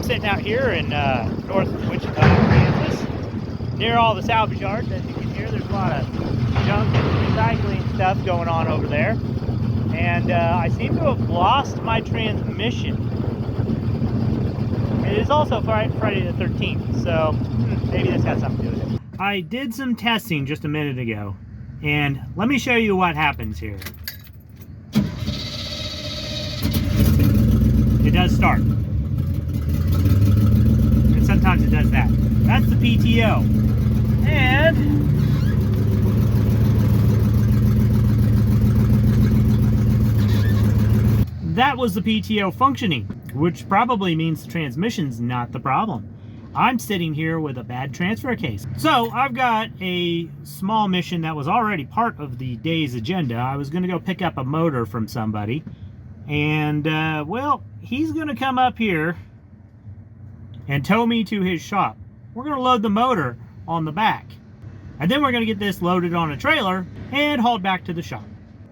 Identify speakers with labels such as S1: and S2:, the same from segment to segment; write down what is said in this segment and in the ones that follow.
S1: sitting out here in north Wichita, Kansas, near all the salvage yards. As you can hear, there's a lot of junk and recycling stuff going on over there. And I seem to have lost my transmission. It is also Friday the 13th, so maybe this got something to do with it. I did some testing just a minute ago, and let me show you what happens here. It does start. And sometimes it does that. That's the PTO. And that was the PTO functioning, which probably means the transmission's not the problem. I'm sitting here with a bad transfer case. So I've got a small mission that was already part of the day's agenda. I was going to go pick up a motor from somebody. And, well, he's going to come up here and tow me to his shop. We're going to load the motor on the back. And then we're going to get this loaded on a trailer and hauled back to the shop.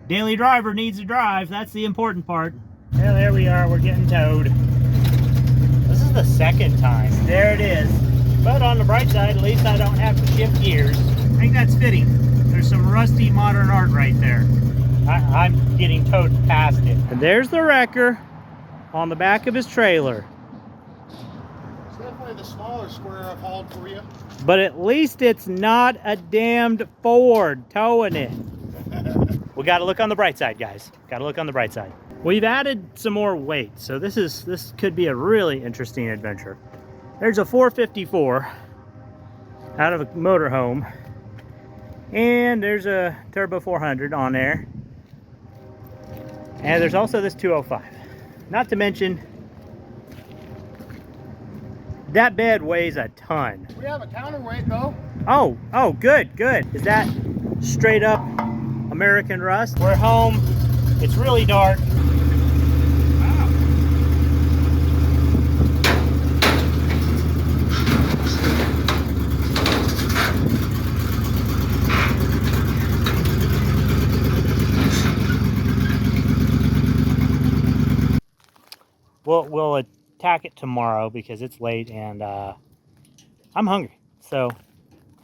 S1: Daily driver needs to drive. That's the important part. Well, there we are. We're getting towed. This is the second time. There it is. But on the bright side, at least I don't have to shift gears. I think that's fitting. There's some rusty modern art right there. I'm getting towed past it. And there's the wrecker on the back of his trailer.
S2: It's definitely the smaller square I've hauled for you.
S1: But at least it's not a damned Ford towing it. We got to look on the bright side, guys. Got to look on the bright side. We've added some more weight, so this could be a really interesting adventure. There's a 454 out of a motorhome, and there's a Turbo 400 on there. And there's also this 205. Not to mention, that bed weighs a ton.
S2: We have a counterweight though.
S1: Oh, good. Is that straight up American rust? We're home. It's really dark. Wow. We'll attack it tomorrow because it's late and I'm hungry. So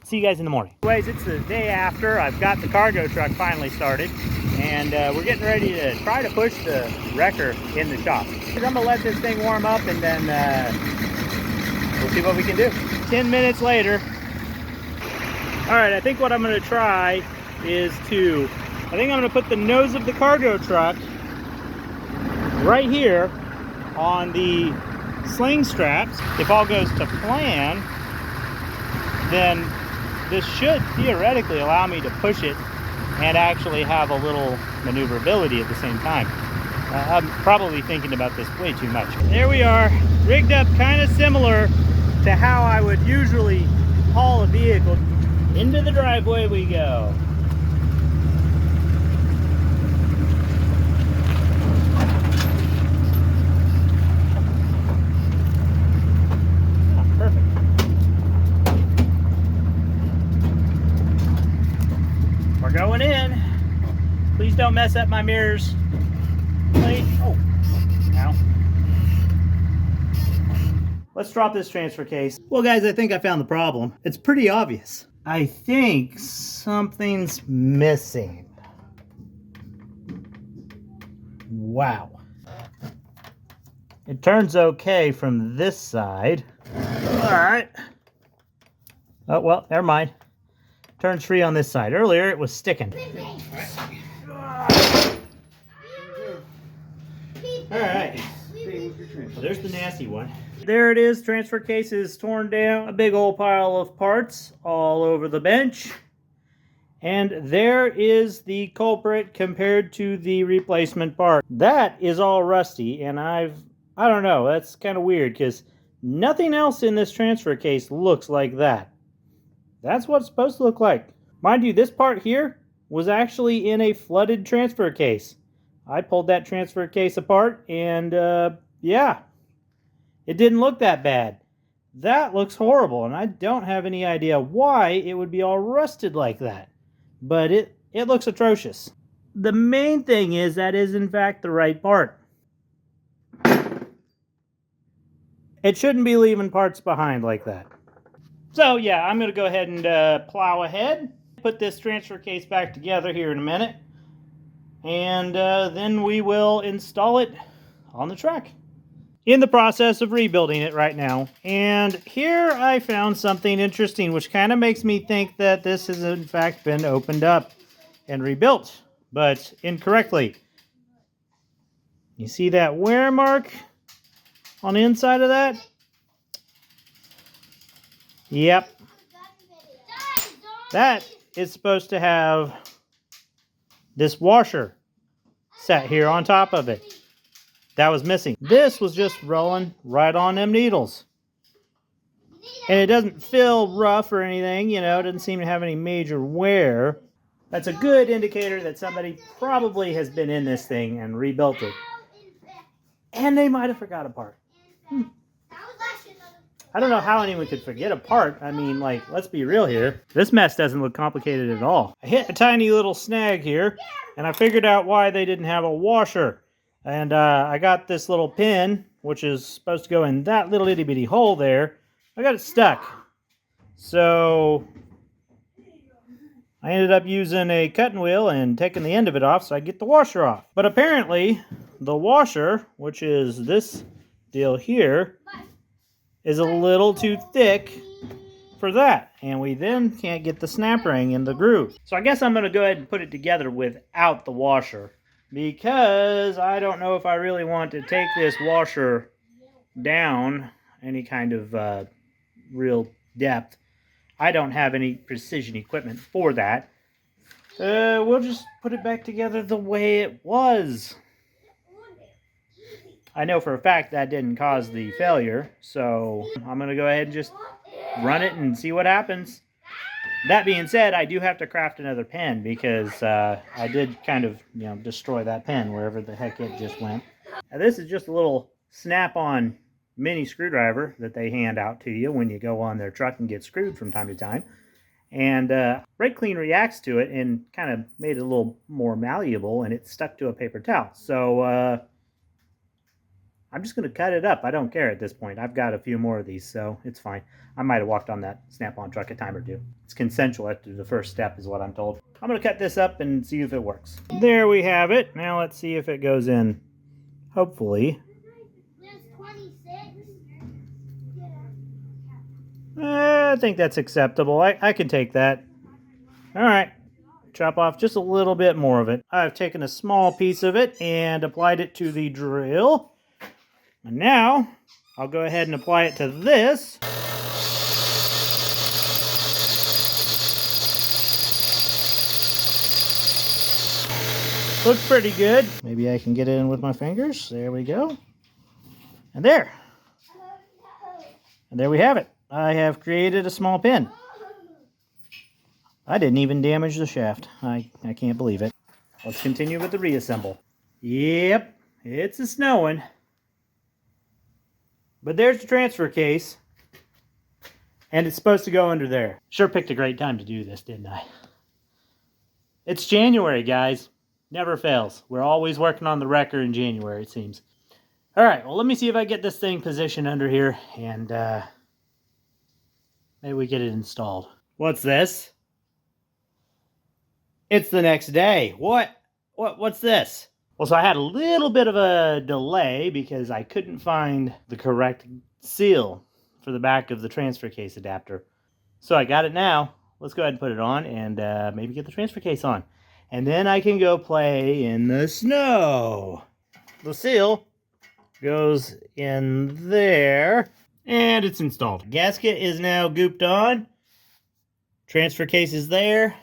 S1: see you guys in the morning. Anyways, it's the day after. I've got the cargo truck finally started, and we're getting ready to try to push the wrecker in the shop. I'm gonna let this thing warm up, and then we'll see what we can do. 10 minutes later. All right, I think what I'm gonna try is I think I'm gonna put the nose of the cargo truck right here on the sling straps. If all goes to plan, then this should theoretically allow me to push it and actually have a little maneuverability at the same time. I'm probably thinking about this way too much. There we are, rigged up kind of similar to how I would usually haul a vehicle. Into the driveway we go. Going in. Please don't mess up my mirrors. Please. Oh, ow. Let's drop this transfer case. Well, guys, I think I found the problem. It's pretty obvious. I think something's missing. Wow. It turns okay from this side. All right. Oh, well, never mind. Turns free on this side. Earlier, it was sticking. All right. Well, there's the nasty one. There it is. Transfer case is torn down. A big old pile of parts all over the bench. And there is the culprit compared to the replacement part. That is all rusty, and I don't know. That's kind of weird because nothing else in this transfer case looks like that. That's what it's supposed to look like. Mind you, this part here was actually in a flooded transfer case. I pulled that transfer case apart and yeah, it didn't look that bad. That looks horrible, and I don't have any idea why it would be all rusted like that. But it looks atrocious. The main thing is that is in fact the right part. It shouldn't be leaving parts behind like that. So yeah, I'm going to go ahead and plow ahead. Put this transfer case back together here in a minute. And then we will install it on the truck. In the process of rebuilding it right now. And here I found something interesting, which kind of makes me think that this has in fact been opened up and rebuilt, but incorrectly. You see that wear mark on the inside of that? Yep. That is supposed to have this washer set here on top of it. That was missing. This was just rolling right on them needles. And it doesn't feel rough or anything, you know, it doesn't seem to have any major wear. That's a good indicator that somebody probably has been in this thing and rebuilt it. And they might have forgot a part. I don't know how anyone could forget a part. I mean, like, let's be real here. This mess doesn't look complicated at all. I hit a tiny little snag here, and I figured out why they didn't have a washer. And I got this little pin, which is supposed to go in that little itty bitty hole there. I got it stuck. So I ended up using a cutting wheel and taking the end of it off so I get the washer off. But apparently, the washer, which is this deal here, is a little too thick for that. And we then can't get the snap ring in the groove. So I guess I'm going to go ahead and put it together without the washer, because I don't know if I really want to take this washer down any kind of real depth. I don't have any precision equipment for that. We'll just put it back together the way it was. I know for a fact that didn't cause the failure, so I'm going to go ahead and just run it and see what happens. That being said, I do have to craft another pen because I did kind of, you know, destroy that pen wherever the heck it just went. Now, this is just a little snap-on mini screwdriver that they hand out to you when you go on their truck and get screwed from time to time. And Brake Clean reacts to it and kind of made it a little more malleable, and it stuck to a paper towel. So I'm just going to cut it up. I don't care at this point. I've got a few more of these, so it's fine. I might have walked on that Snap-on truck a time or two. It's consensual after the first step is what I'm told. I'm going to cut this up and see if it works. There we have it. Now let's see if it goes in. Hopefully. I think that's acceptable. I can take that. All right. Chop off just a little bit more of it. I've taken a small piece of it and applied it to the drill. And now, I'll go ahead and apply it to this. Looks pretty good. Maybe I can get it in with my fingers. There we go. And there. And there we have it. I have created a small pin. I didn't even damage the shaft. I can't believe it. Let's continue with the reassemble. Yep, it's a snowing. But there's the transfer case. And it's supposed to go under there. Sure picked a great time to do this, didn't I? It's January, guys. Never fails. We're always working on the wrecker in January, it seems. Alright, well, let me see if I get this thing positioned under here. And maybe we get it installed. What's this? It's the next day. What's this? Well, so I had a little bit of a delay because I couldn't find the correct seal for the back of the transfer case adapter. So I got it now. Let's go ahead and put it on and maybe get the transfer case on. And then I can go play in the snow. The seal goes in there and it's installed. Gasket is now gooped on. Transfer case is there.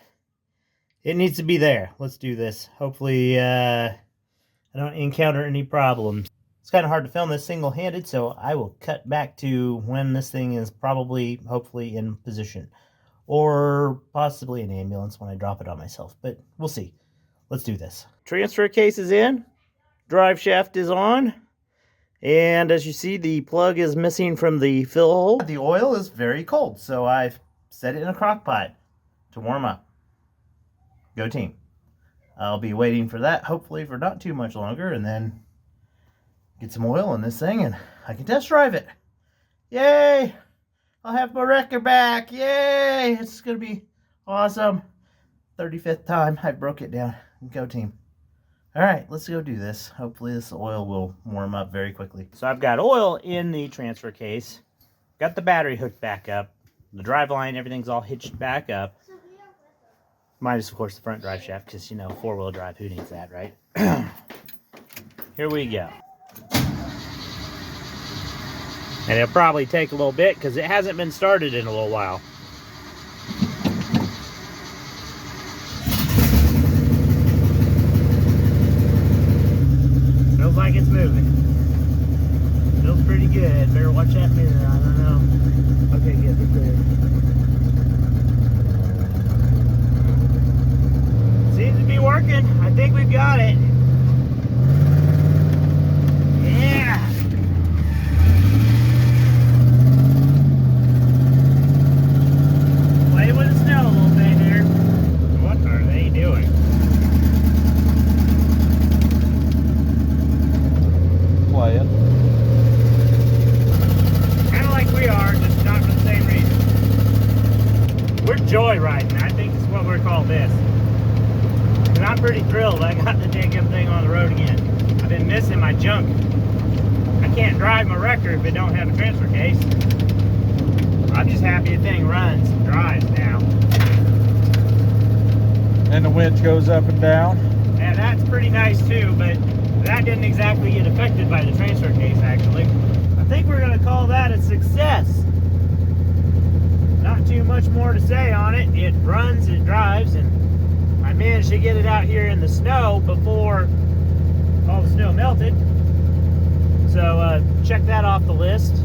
S1: It needs to be there. Let's do this. Hopefully I don't encounter any problems. It's kind of hard to film this single-handed, so I will cut back to when this thing is probably, hopefully, in position. Or possibly an ambulance when I drop it on myself, but we'll see. Let's do this. Transfer case is in. Drive shaft is on. And as you see, the plug is missing from the fill hole. The oil is very cold, so I've set it in a crock pot to warm up. Go team. I'll be waiting for that, hopefully for not too much longer, and then get some oil in this thing and I can test drive it.
S3: Yay! I'll have my wrecker back. Yay! It's gonna be awesome. 35th time I broke it down. Go team. All right, let's go do this. Hopefully this oil will warm up very quickly.
S1: So I've got oil in the transfer case. Got the battery hooked back up. The drive line, everything's all hitched back up. Minus, of course, the front drive shaft, because, you know, four-wheel drive, who needs that, right? Here we go. And it'll probably take a little bit, because it hasn't been started in a little while. Feels like it's moving. Feels pretty good. Better watch that mirror, I don't know. Okay, good, we're clear. Seems to be working. I think we've got it. Yeah. Play with the snow a little bit here. What are they doing?
S3: Quiet.
S1: Kind of like we are, just not for the same reason. We're joyriding. I think is what we're called this. And I'm pretty thrilled I got the dang thing on the road again. I've been missing my junk. I can't drive my wrecker if it don't have a transfer case. I'm just happy the thing runs and drives now.
S3: And the winch goes up and down.
S1: And that's pretty nice too, but that didn't exactly get affected by the transfer case actually. I think we're gonna call that a success. Not too much more to say on it. It runs, it drives, and I managed to get it out here in the snow before all the snow melted. So check that off the list.